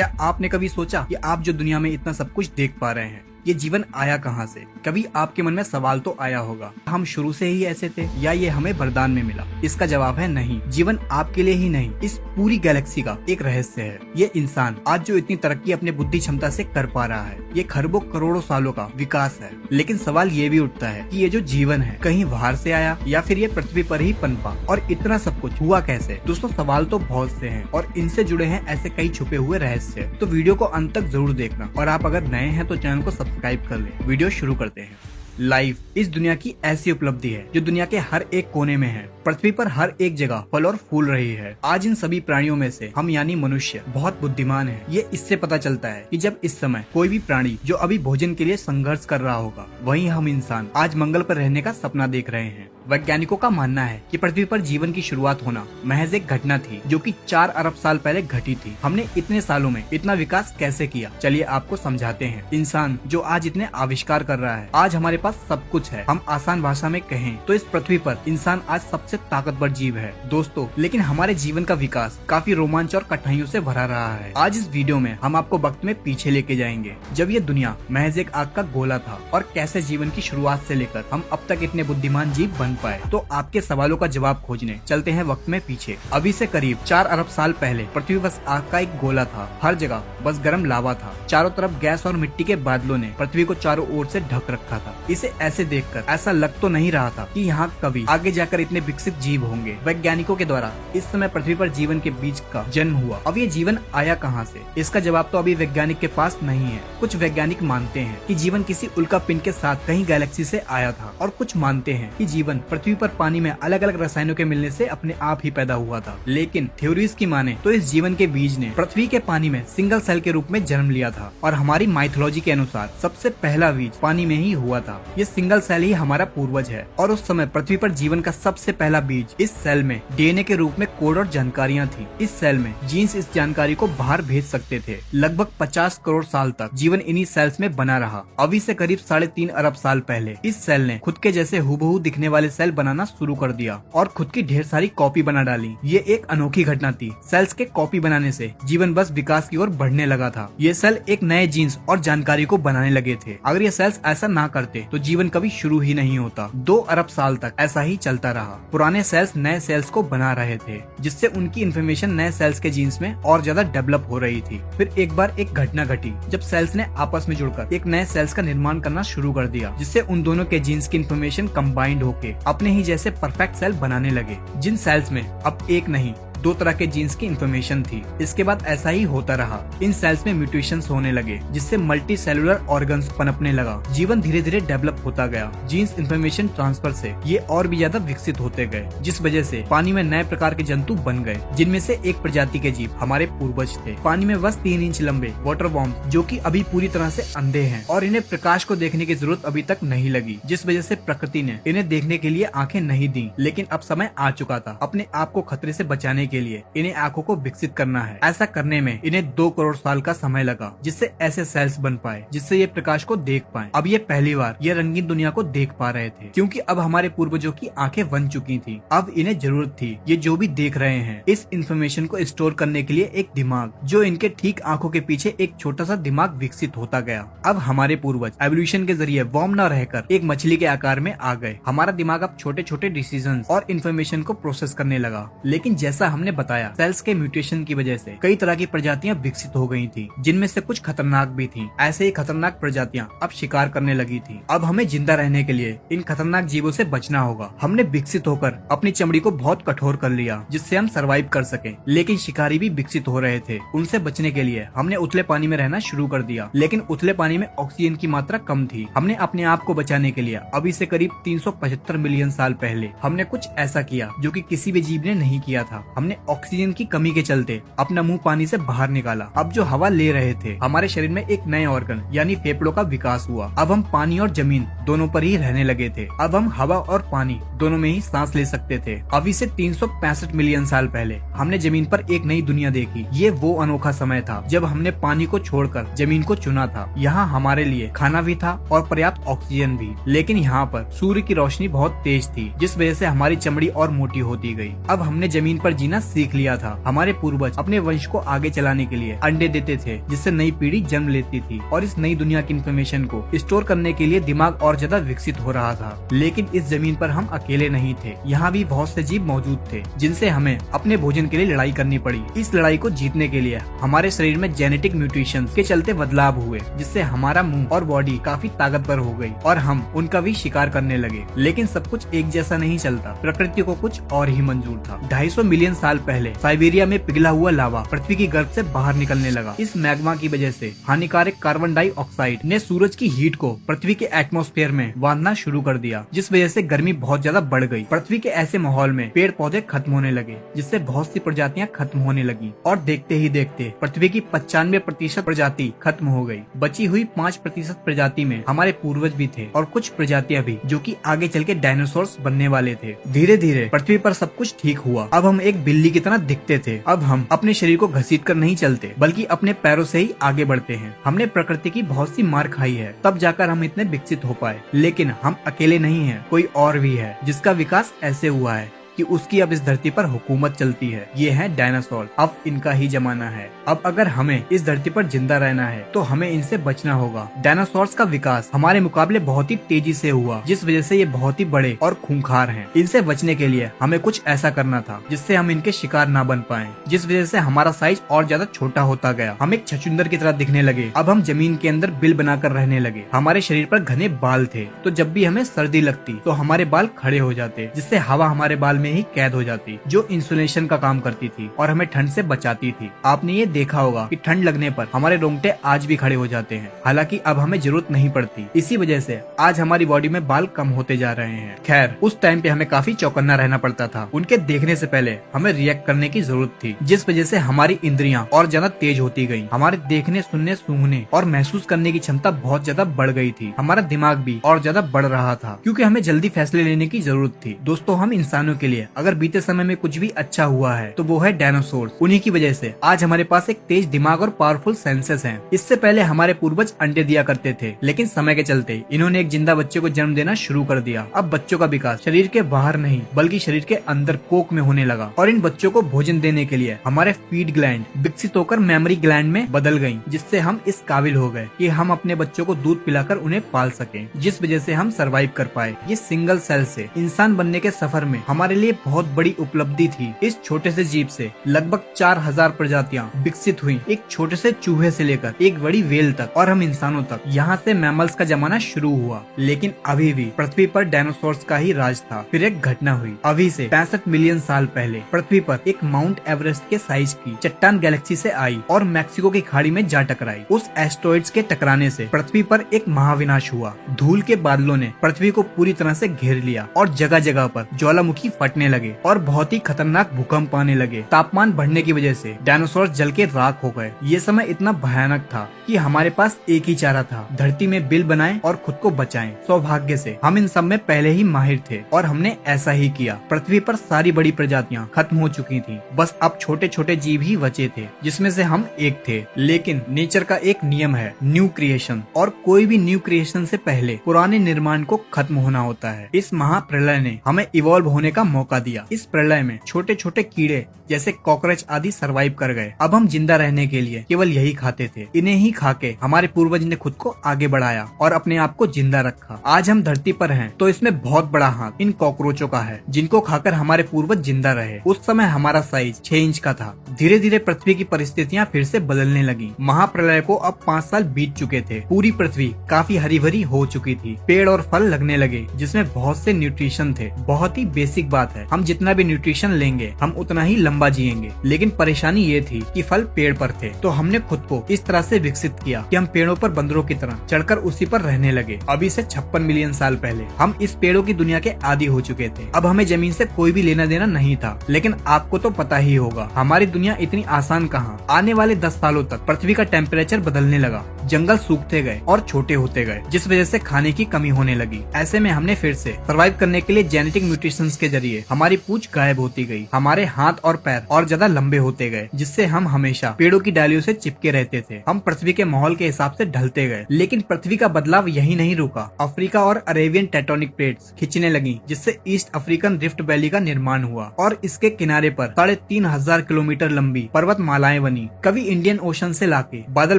क्या आपने कभी सोचा कि आप जो दुनिया में इतना सब कुछ देख पा रहे हैं, ये जीवन आया कहाँ से? कभी आपके मन में सवाल तो आया होगा, हम शुरू से ही ऐसे थे या ये हमें वरदान में मिला? इसका जवाब है नहीं। जीवन आपके लिए ही नहीं, इस पूरी गैलेक्सी का एक रहस्य है। ये इंसान आज जो इतनी तरक्की अपने बुद्धि क्षमता से कर पा रहा है, ये खरबों करोड़ों सालों का विकास है। लेकिन सवाल ये भी उठता है कि ये जो जीवन है कहीं बाहर से आया या फिर ये पृथ्वी पर ही पनपा, और इतना सब कुछ हुआ कैसे? दोस्तों, सवाल तो बहुत से हैं और इनसे जुड़े हैं ऐसे कई छुपे हुए रहस्य। तो वीडियो को अंत तक जरूर देखना, और आप अगर नए हैं तो चैनल को सब्सक्राइब कर लें। वीडियो शुरू करते हैं। लाइफ इस दुनिया की ऐसी उपलब्धि है जो दुनिया के हर एक कोने में है। पृथ्वी पर हर एक जगह फल और फूल रही है। आज इन सभी प्राणियों में से हम यानी मनुष्य बहुत बुद्धिमान है। ये इससे पता चलता है कि जब इस समय कोई भी प्राणी जो अभी भोजन के लिए संघर्ष कर रहा होगा, वहीं हम इंसान आज मंगल पर रहने का सपना देख रहे हैं। वैज्ञानिकों का मानना है कि पृथ्वी पर जीवन की शुरुआत होना महज एक घटना थी जो कि 4 अरब साल पहले घटी थी। हमने इतने सालों में इतना विकास कैसे किया, चलिए आपको समझाते हैं। इंसान जो आज इतने आविष्कार कर रहा है, आज हमारे पास सब कुछ है। हम आसान भाषा में कहें तो इस पृथ्वी पर इंसान आज सबसे ताकतवर जीव है दोस्तों। लेकिन हमारे जीवन का विकास काफी रोमांच और कठिनाइयों से भरा रहा है। आज इस वीडियो में हम आपको वक्त में पीछे लेके जाएंगे, जब ये दुनिया महज एक आग का गोला था, और कैसे जीवन की शुरुआत से लेकर हम अब तक इतने बुद्धिमान जीव बन पाए। तो आपके सवालों का जवाब खोजने चलते हैं वक्त में पीछे। अभी से करीब 4 अरब साल पहले पृथ्वी बस आग का एक गोला था। हर जगह बस गर्म लावा था। चारों तरफ गैस और मिट्टी के बादलों ने पृथ्वी को चारों ओर से ढक रखा था। इसे ऐसे देखकर ऐसा लग तो नहीं रहा था कि यहाँ कभी आगे जाकर इतने विकसित जीव होंगे। वैज्ञानिकों के द्वारा इस समय पृथ्वी पर जीवन के बीज का जन्म हुआ। अब ये जीवन आया कहाँ से? इसका जवाब तो अभी वैज्ञानिक के पास नहीं है। कुछ वैज्ञानिक मानते हैं कि जीवन किसी उल्कापिंड के साथ कहीं गैलेक्सी से आया था, और कुछ मानते हैं कि जीवन पृथ्वी पर पानी में अलग अलग रसायनों के मिलने से अपने आप ही पैदा हुआ था। लेकिन थ्योरीज की माने तो इस जीवन के बीज ने पृथ्वी के पानी में सिंगल सेल के रूप में जन्म लिया था, और हमारी माइथोलॉजी के अनुसार सबसे पहला बीज पानी में ही हुआ था। ये सिंगल सेल ही हमारा पूर्वज है, और उस समय पृथ्वी पर जीवन का सबसे पहला बीज इस सेल में डीएनए के रूप में कोड और जानकारियाँ थी। इस सेल में जीन्स इस जानकारी को बाहर भेज सकते थे। लगभग 50 करोड़ साल तक जीवन इन्हीं सेल्स में बना रहा। अभी से करीब 3.5 अरब साल पहले इस सेल ने खुद के जैसे हुबहू दिखने वाले सेल बनाना शुरू कर दिया और खुद की ढेर सारी कॉपी बना डाली। ये एक अनोखी घटना थी। सेल्स के कॉपी बनाने से जीवन बस विकास की ओर बढ़ने लगा था। ये सेल एक नए जीन्स और जानकारी को बनाने लगे थे। अगर ये सेल्स ऐसा ना करते तो जीवन कभी शुरू ही नहीं होता। 2 अरब साल तक ऐसा ही चलता रहा। पुराने सेल्स नए सेल्स को बना रहे थे, जिससे उनकी इन्फॉर्मेशन नए सेल्स के जीन्स में और ज्यादा डेवलप हो रही थी। फिर एक बार एक घटना घटी जब सेल्स ने आपस में जुड़कर एक नए सेल्स का निर्माण करना शुरू कर दिया, जिससे उन दोनों के जीन्स की इन्फॉर्मेशन कंबाइंड होके अपने ही जैसे परफेक्ट सेल बनाने लगे। जिन सेल्स में अब एक नहीं 2 तरह के जीन्स की इन्फॉर्मेशन थी। इसके बाद ऐसा ही होता रहा। इन सेल्स में म्यूटेशंस होने लगे, जिससे मल्टी सेलुलर ऑर्गन्स पनपने लगा। जीवन धीरे धीरे डेवलप होता गया। जीन्स इन्फॉर्मेशन ट्रांसफर से ये और भी ज्यादा विकसित होते गए, जिस वजह से पानी में नए प्रकार के जंतु बन गए, जिनमें से एक प्रजाति के जीव हमारे पूर्वज थे। पानी में बस 3 इंच लंबे वाटर वॉर्म्स, जो कि अभी पूरी तरह से अंधे हैं, और इन्हें प्रकाश को देखने की जरूरत अभी तक नहीं लगी, जिस वजह से प्रकृति ने इन्हें देखने के लिए आंखें नहीं दी। लेकिन अब समय आ चुका था अपने आप को खतरे से बचाने के लिए इन्हें आंखों को विकसित करना है। ऐसा करने में इन्हें 2 करोड़ साल का समय लगा, जिससे ऐसे सेल्स बन पाए जिससे ये प्रकाश को देख पाए। अब ये पहली बार ये रंगीन दुनिया को देख पा रहे थे, क्योंकि अब हमारे पूर्वजों की आंखें बन चुकी थी। अब इन्हें जरूरत थी ये जो भी देख रहे हैं इस इंफॉर्मेशन को स्टोर करने के लिए एक दिमाग, जो इनके ठीक आंखों के पीछे एक छोटा सा दिमाग विकसित होता गया। अब हमारे पूर्वज एवोल्यूशन के जरिए वर्म न रहकर एक मछली के आकार में आ गए। हमारा दिमाग अब छोटे छोटे डिसीजन और इन्फॉर्मेशन को प्रोसेस करने लगा। लेकिन जैसा हमने बताया, सेल्स के म्यूटेशन की वजह से कई तरह की प्रजातियां विकसित हो गई थी, जिनमें से कुछ खतरनाक भी थी। ऐसे ही खतरनाक प्रजातियां अब शिकार करने लगी थी। अब हमें जिंदा रहने के लिए इन खतरनाक जीवों से बचना होगा। हमने विकसित होकर अपनी चमड़ी को बहुत कठोर कर लिया, जिससे हम सरवाइव कर सके। लेकिन शिकारी भी विकसित हो रहे थे। उनसे बचने के लिए हमने उथले पानी में रहना शुरू कर दिया। लेकिन उथले पानी में ऑक्सीजन की मात्रा कम थी। हमने अपने आप को बचाने के लिए अभी से करीब 375 मिलियन साल पहले हमने कुछ ऐसा किया जो कि किसी भी जीव ने नहीं किया था। हमने ऑक्सीजन की कमी के चलते अपना मुंह पानी से बाहर निकाला। अब जो हवा ले रहे थे, हमारे शरीर में एक नए ऑर्गन यानी फेफड़ों का विकास हुआ। अब हम पानी और जमीन दोनों पर ही रहने लगे थे। अब हम हवा और पानी दोनों में ही सांस ले सकते थे। अभी से 365 मिलियन साल पहले हमने जमीन पर एक नई दुनिया देखी। ये वो अनोखा समय था जब हमने पानी को छोड़कर जमीन को चुना था। यहाँ हमारे लिए खाना भी था और पर्याप्त ऑक्सीजन भी। लेकिन यहाँ पर सूर्य की रोशनी बहुत तेज थी, जिस वजह से हमारी चमड़ी और मोटी होती गई। अब हमने जमीन पर जीना सीख लिया था। हमारे पूर्वज अपने वंश को आगे चलाने के लिए अंडे देते थे, जिससे नई पीढ़ी जन्म लेती थी, और इस नई दुनिया की इंफॉर्मेशन को स्टोर करने के लिए दिमाग और ज्यादा विकसित हो रहा था। लेकिन इस जमीन पर हम अकेले नहीं थे, यहाँ भी बहुत से जीव मौजूद थे जिनसे हमें अपने भोजन के लिए लड़ाई करनी पड़ी। इस लड़ाई को जीतने के लिए हमारे शरीर में जेनेटिक म्यूटेशंस के चलते बदलाव हुए, जिससे हमारा मुंह और बॉडी काफी ताकतवर हो गई और हम उनका भी शिकार करने लगे। लेकिन सब कुछ एक जैसा नहीं चलता, प्रकृति को कुछ और ही मंजूर था। 250 मिलियन साल पहले साइबेरिया में पिघला हुआ लावा पृथ्वी की गर्भ से बाहर निकलने लगा। इस मैग्मा की वजह से हानिकारक कार्बन डाइऑक्साइड ने सूरज की हीट को पृथ्वी के एटमॉस्फेयर में बांधना शुरू कर दिया, जिस वजह से गर्मी बहुत ज्यादा बढ़ गई। पृथ्वी के ऐसे माहौल में पेड़ पौधे खत्म होने लगे, जिससे बहुत सी प्रजातियां खत्म होने लगी, और देखते ही देखते पृथ्वी की 95% प्रजाति खत्म हो गई। बची हुई 5% प्रजाति में हमारे पूर्वज भी थे और कुछ प्रजातियां भी, जो कि आगे चल के डायनासोर्स बनने वाले थे। धीरे धीरे पृथ्वी पर सब कुछ ठीक हुआ। अब हम एक बिल्ली की तरह दिखते थे। अब हम अपने शरीर को घसीट कर नहीं चलते, बल्कि अपने पैरों से ही आगे बढ़ते हैं। हमने प्रकृति की बहुत सी मार खाई है, तब जाकर हम इतने विकसित हो पाए। लेकिन हम अकेले नहीं हैं, कोई और भी है जिसका विकास ऐसे हुआ है कि उसकी अब इस धरती पर हुकूमत चलती है। ये है डायनासोर। अब इनका ही जमाना है। अब अगर हमें इस धरती पर जिंदा रहना है तो हमें इनसे बचना होगा। डायनासोर्स का विकास हमारे मुकाबले बहुत ही तेजी से हुआ, जिस वजह से ये बहुत ही बड़े और खूंखार हैं। इनसे बचने के लिए हमें कुछ ऐसा करना था जिससे हम इनके शिकार ना बन पाए, जिस वजह से हमारा साइज और ज्यादा छोटा होता गया। हम एक छछूंदर की तरह दिखने लगे। अब हम जमीन के अंदर बिल बनाकर रहने लगे। हमारे शरीर पर घने बाल थे, तो जब भी हमें सर्दी लगती तो हमारे बाल खड़े हो जाते, जिससे हवा हमारे बाल में ही कैद हो जाती, जो इंसुलेशन का काम करती थी और हमें ठंड से बचाती थी। आपने ये देखा होगा कि ठंड लगने पर हमारे रोंगटे आज भी खड़े हो जाते हैं, हालांकि अब हमें जरूरत नहीं पड़ती। इसी वजह से आज हमारी बॉडी में बाल कम होते जा रहे हैं। खैर, उस टाइम पे हमें काफी चौकन्ना रहना पड़ता था। उनके देखने से पहले हमें रिएक्ट करने की जरूरत थी, जिस वजह से हमारी इंद्रियां और ज्यादा तेज होती गयी। हमारे देखने, सुनने, सूंघने और महसूस करने की क्षमता बहुत ज्यादा बढ़ गई थी। हमारा दिमाग भी और ज्यादा बढ़ रहा था, क्योंकि हमें जल्दी फैसले लेने की जरूरत थी। दोस्तों, हम इंसानों के लिए अगर बीते समय में कुछ भी अच्छा हुआ है तो वो है डायनासोर। उन्हीं की वजह से आज हमारे पास एक तेज दिमाग और पावरफुल सेंसेस हैं। इससे पहले हमारे पूर्वज अंडे दिया करते थे, लेकिन समय के चलते इन्होंने एक जिंदा बच्चे को जन्म देना शुरू कर दिया। अब बच्चों का विकास शरीर के बाहर नहीं बल्कि शरीर के अंदर कोख में होने लगा, और इन बच्चों को भोजन देने के लिए हमारे फीड ग्लैंड विकसित होकर मेमोरी ग्लैंड में बदल गयी, जिससे हम इस काबिल हो गए कि हम अपने बच्चों को दूध पिलाकर उन्हें पाल सकें, जिस वजह से हम सरवाइव कर पाए। ये सिंगल सेल से इंसान बनने के सफर में हमारे लिए बहुत बड़ी उपलब्धि थी। इस छोटे से जीव से लगभग 4000 प्रजातियां विकसित हुई, एक छोटे से चूहे से लेकर एक बड़ी वेल तक और हम इंसानों तक। यहाँ से मैमल्स का जमाना शुरू हुआ, लेकिन अभी भी पृथ्वी पर डायनासोर्स का ही राज था। फिर एक घटना हुई। अभी से 65 मिलियन साल पहले पृथ्वी पर एक माउंट एवरेस्ट के साइज की चट्टान गैलेक्सी से आई और मैक्सिको की खाड़ी में जा टकराई। उस एस्टेरॉइड्स के टकराने से पृथ्वी पर एक महाविनाश हुआ। धूल के बादलों ने पृथ्वी को पूरी तरह से घेर लिया और जगह जगह पर ज्वालामुखी फटने लगे और बहुत ही खतरनाक भूकंप आने लगे। तापमान बढ़ने की वजह से डायनासोर जल के राख हो गए। ये समय इतना भयानक था कि हमारे पास एक ही चारा था, धरती में बिल बनाएं और खुद को बचाएं। सौभाग्य से हम इन सब में पहले ही माहिर थे और हमने ऐसा ही किया। पृथ्वी पर सारी बड़ी प्रजातियां खत्म हो चुकी थी, बस अब छोटे छोटे जीव ही बचे थे, जिसमें से हम एक थे। लेकिन नेचर का एक नियम है, न्यू क्रिएशन, और कोई भी न्यू क्रिएशन से पहले पुराने निर्माण को खत्म होना होता है। इस महाप्रलय ने हमें इवॉल्व होने का मौका दिया। इस प्रलय में छोटे छोटे कीड़े जैसे कॉकरोच आदि सरवाइव कर गए। अब हम जिंदा रहने के लिए केवल यही खाते थे। इन्हें ही खाके हमारे पूर्वज ने खुद को आगे बढ़ाया और अपने आप को जिंदा रखा। आज हम धरती पर हैं तो इसमें बहुत बड़ा हाथ इन कॉकरोचों का है, जिनको खाकर हमारे पूर्वज जिंदा रहे। उस समय हमारा साइज 6 इंच का था। धीरे धीरे पृथ्वी की परिस्थितियाँ फिर से बदलने लगी। महाप्रलय को अब 5 साल बीत चुके थे। पूरी पृथ्वी काफी हरी भरी हो चुकी थी। पेड़ और फल लगने लगे, जिसमें बहुत से न्यूट्रिशन थे। बहुत ही बेसिक बात है, हम जितना भी न्यूट्रिशन लेंगे हम उतना ही लंबा जिएंगे। लेकिन परेशानी ये थी कि फल पेड़ पर थे, तो हमने खुद को इस तरह से विकसित किया कि हम पेड़ों पर बंदरों की तरह चढ़कर उसी पर रहने लगे। अभी से 56 मिलियन साल पहले हम इस पेड़ों की दुनिया के आदी हो चुके थे। अब हमें जमीन से कोई भी लेना देना नहीं था। लेकिन आपको तो पता ही होगा, हमारी दुनिया इतनी आसान कहाँ। आने वाले 10 सालों तक पृथ्वी का टेम्परेचर बदलने लगा, जंगल सूखते गए और छोटे होते गए, जिस वजह से खाने की कमी होने लगी। ऐसे में हमने फिर से सर्वाइव करने के लिए जेनेटिक म्यूटेशंस के जरिए लगे, हमारी पूंछ गायब होती गई, हमारे हाथ और पैर और ज्यादा लंबे होते गए, जिससे हम हमेशा पेड़ों की डालियों से चिपके रहते थे। हम पृथ्वी के माहौल के हिसाब से ढलते गए, लेकिन पृथ्वी का बदलाव यही नहीं रुका। अफ्रीका और अरेबियन टेक्टोनिक प्लेट्स खिंचने लगी, जिससे ईस्ट अफ्रीकन रिफ्ट वैली का निर्माण हुआ और इसके किनारे पर 3,500 किलोमीटर लंबी पर्वतमालाएं बनी। कभी इंडियन ओशन से लाके बादल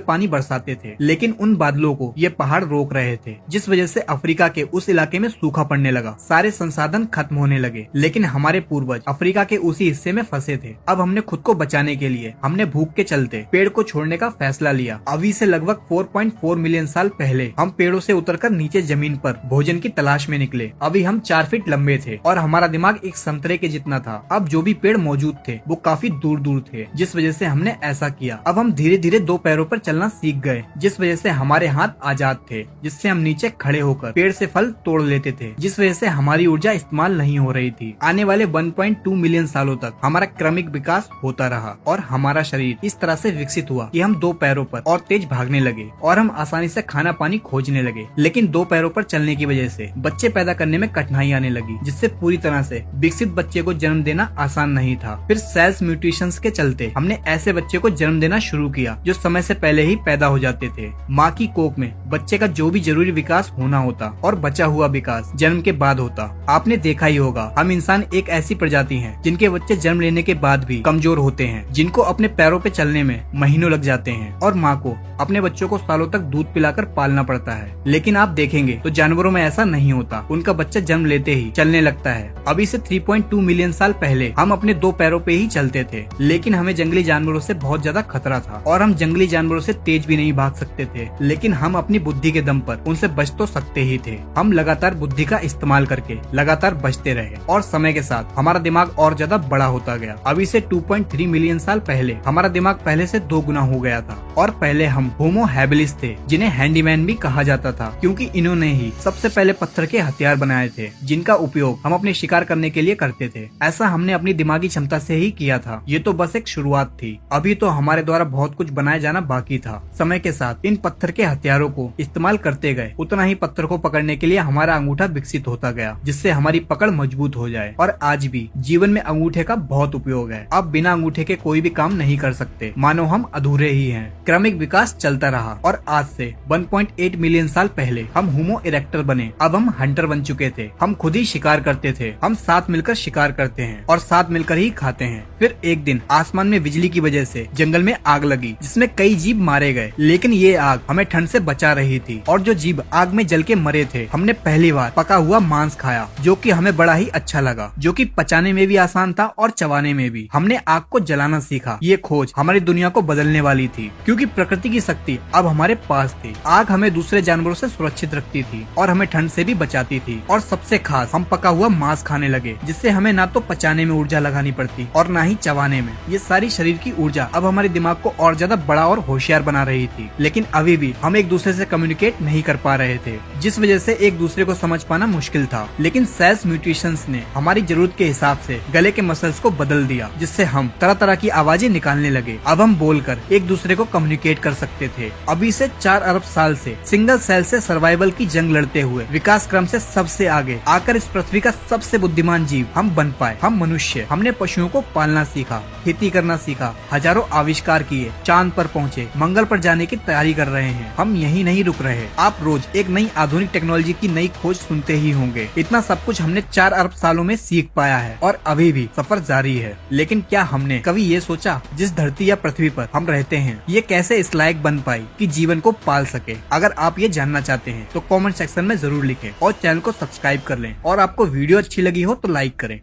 पानी बरसाते थे, लेकिन उन बादलों को ये पहाड़ रोक रहे थे, जिस वजह से अफ्रीका के उस इलाके में सूखा पड़ने लगा। सारे संसाधन खत्म होने लगे, लेकिन हमारे पूर्वज अफ्रीका के उसी हिस्से में फंसे थे। अब हमने खुद को बचाने के लिए हमने भूख के चलते पेड़ को छोड़ने का फैसला लिया। अभी से लगभग 4.4 मिलियन साल पहले हम पेड़ों से उतरकर नीचे जमीन पर भोजन की तलाश में निकले। अभी हम 4 फीट लंबे थे और हमारा दिमाग एक संतरे के जितना था। अब जो भी पेड़ मौजूद थे वो काफी दूर दूर थे, जिस वजह से हमने ऐसा किया। अब हम धीरे धीरे 2 पैरों पर चलना सीख गए, जिस वजह से हमारे हाथ आजाद थे, जिससे हम नीचे खड़े होकर पेड़ से फल तोड़ लेते थे, जिस वजह से हमारी ऊर्जा इस्तेमाल नहीं हो रही थी। आने वाले 1.2 मिलियन सालों तक हमारा क्रमिक विकास होता रहा और हमारा शरीर इस तरह से विकसित हुआ कि हम 2 पैरों पर और तेज भागने लगे और हम आसानी से खाना पानी खोजने लगे। लेकिन 2 पैरों पर चलने की वजह से बच्चे पैदा करने में कठिनाई आने लगी, जिससे पूरी तरह से विकसित बच्चे को जन्म देना आसान नहीं था। फिर सेल्स म्यूटेशंस के चलते हमने ऐसे बच्चे को जन्म देना शुरू किया जो समय से पहले ही पैदा हो जाते थे। माँ की कोख में बच्चे का जो भी जरूरी विकास होना होता और बचा हुआ विकास जन्म के बाद होता। आपने देखा ही होगा, हम इंसान एक ऐसी प्रजाति हैं जिनके बच्चे जन्म लेने के बाद भी कमजोर होते हैं, जिनको अपने पैरों पे चलने में महीनों लग जाते हैं और माँ को अपने बच्चों को सालों तक दूध पिलाकर पालना पड़ता है। लेकिन आप देखेंगे तो जानवरों में ऐसा नहीं होता, उनका बच्चा जन्म लेते ही चलने लगता है। अभी से 3.2 मिलियन साल पहले हम अपने 2 पैरों पे ही चलते थे, लेकिन हमें जंगली जानवरों से बहुत ज्यादा खतरा था और हम जंगली जानवरों से तेज भी नहीं भाग सकते थे। लेकिन हम अपनी बुद्धि के दम पर उनसे बच तो सकते ही थे। हम लगातार बुद्धि का इस्तेमाल करके लगातार बचते रहे और समय के साथ हमारा दिमाग और ज्यादा बड़ा होता गया। अभी से 2.3 मिलियन साल पहले हमारा दिमाग पहले से 2 गुना हो गया था और पहले हम होमो हैबिलिस थे, जिन्हें हैंडीमैन भी कहा जाता था, क्योंकि इन्होंने ही सबसे पहले पत्थर के हथियार बनाए थे, जिनका उपयोग हम अपने शिकार करने के लिए करते थे। ऐसा हमने अपनी दिमागी क्षमता से ही किया था। ये तो बस एक शुरुआत थी, अभी तो हमारे द्वारा बहुत कुछ बनाया जाना बाकी था। समय के साथ इन पत्थर के हथियारों को इस्तेमाल करते गए, उतना ही पत्थर को पकड़ने के लिए हमारा अंगूठा विकसित होता गया, जिससे हमारी पकड़ मजबूत हो जाए। और आज भी जीवन में अंगूठे का बहुत उपयोग है। अब बिना अंगूठे के कोई भी काम नहीं कर सकते, मानो हम अधूरे ही हैं। क्रमिक विकास चलता रहा और आज से 1.8 मिलियन साल पहले हम होमो इरेक्टर बने। अब हम हंटर बन चुके थे। हम खुद ही शिकार करते थे। हम साथ मिलकर शिकार करते हैं और साथ मिलकर ही खाते हैं। फिर एक दिन आसमान में बिजली की वजह से जंगल में आग लगी, जिसमें कई जीव मारे गए, लेकिन ये आग हमें ठंड से बचा रही थी। और जो जीव आग में जल के मरे थे, हमने पहली बार पका हुआ मांस खाया, जो कि हमें बड़ा ही अच्छा लगा, जो कि पचाने में भी आसान था और चबाने में भी। हमने आग को जलाना सीखा। ये खोज हमारी दुनिया को बदलने वाली थी, क्योंकि प्रकृति की शक्ति अब हमारे पास थी। आग हमें दूसरे जानवरों से सुरक्षित रखती थी और हमें ठंड से भी बचाती थी। और सबसे खास, हम पका हुआ मांस खाने लगे, जिससे हमें ना तो पचाने में ऊर्जा लगानी पड़ती और ना ही चबाने में। ये सारी शरीर की ऊर्जा अब हमारे दिमाग को और ज्यादा बड़ा और होशियार बना रही थी। लेकिन अभी भी हम एक दूसरे से कम्युनिकेट नहीं कर पा रहे थे, जिस वजह से एक दूसरे को समझ पाना मुश्किल था। लेकिन सेल्स म्यूटेशंस ने हमारी जरूरत के हिसाब से गले के मसल्स को बदल दिया, जिससे हम तरह तरह की आवाजें निकालने लगे। अब हम बोलकर एक दूसरे को कम्युनिकेट कर सकते थे। अभी से 4 अरब साल से सिंगल सेल से सर्वाइवल की जंग लड़ते हुए विकास क्रम से सबसे आगे आकर इस पृथ्वी का सबसे बुद्धिमान जीव हम बन पाए। हम मनुष्य, हमने पशुओं को पालना सीखा, खेती करना सीखा, हजारों आविष्कार किए, चांद पर पहुँचे, मंगल पर जाने की तैयारी कर रहे हैं। हम यही नहीं रुक रहे। आप रोज एक नई आधुनिक टेक्नोलॉजी की नई खोज सुनते ही होंगे। इतना सब कुछ हमने 4 अरब सालों में सीख पाया है और अभी भी सफर जारी है। लेकिन क्या हमने कभी ये सोचा, जिस धरती या पृथ्वी पर हम रहते हैं, ये कैसे इस लायक बन पाई कि जीवन को पाल सके? अगर आप ये जानना चाहते हैं तो कमेंट सेक्शन में जरूर लिखें और चैनल को सब्सक्राइब कर लें। और आपको वीडियो अच्छी लगी हो तो लाइक करें।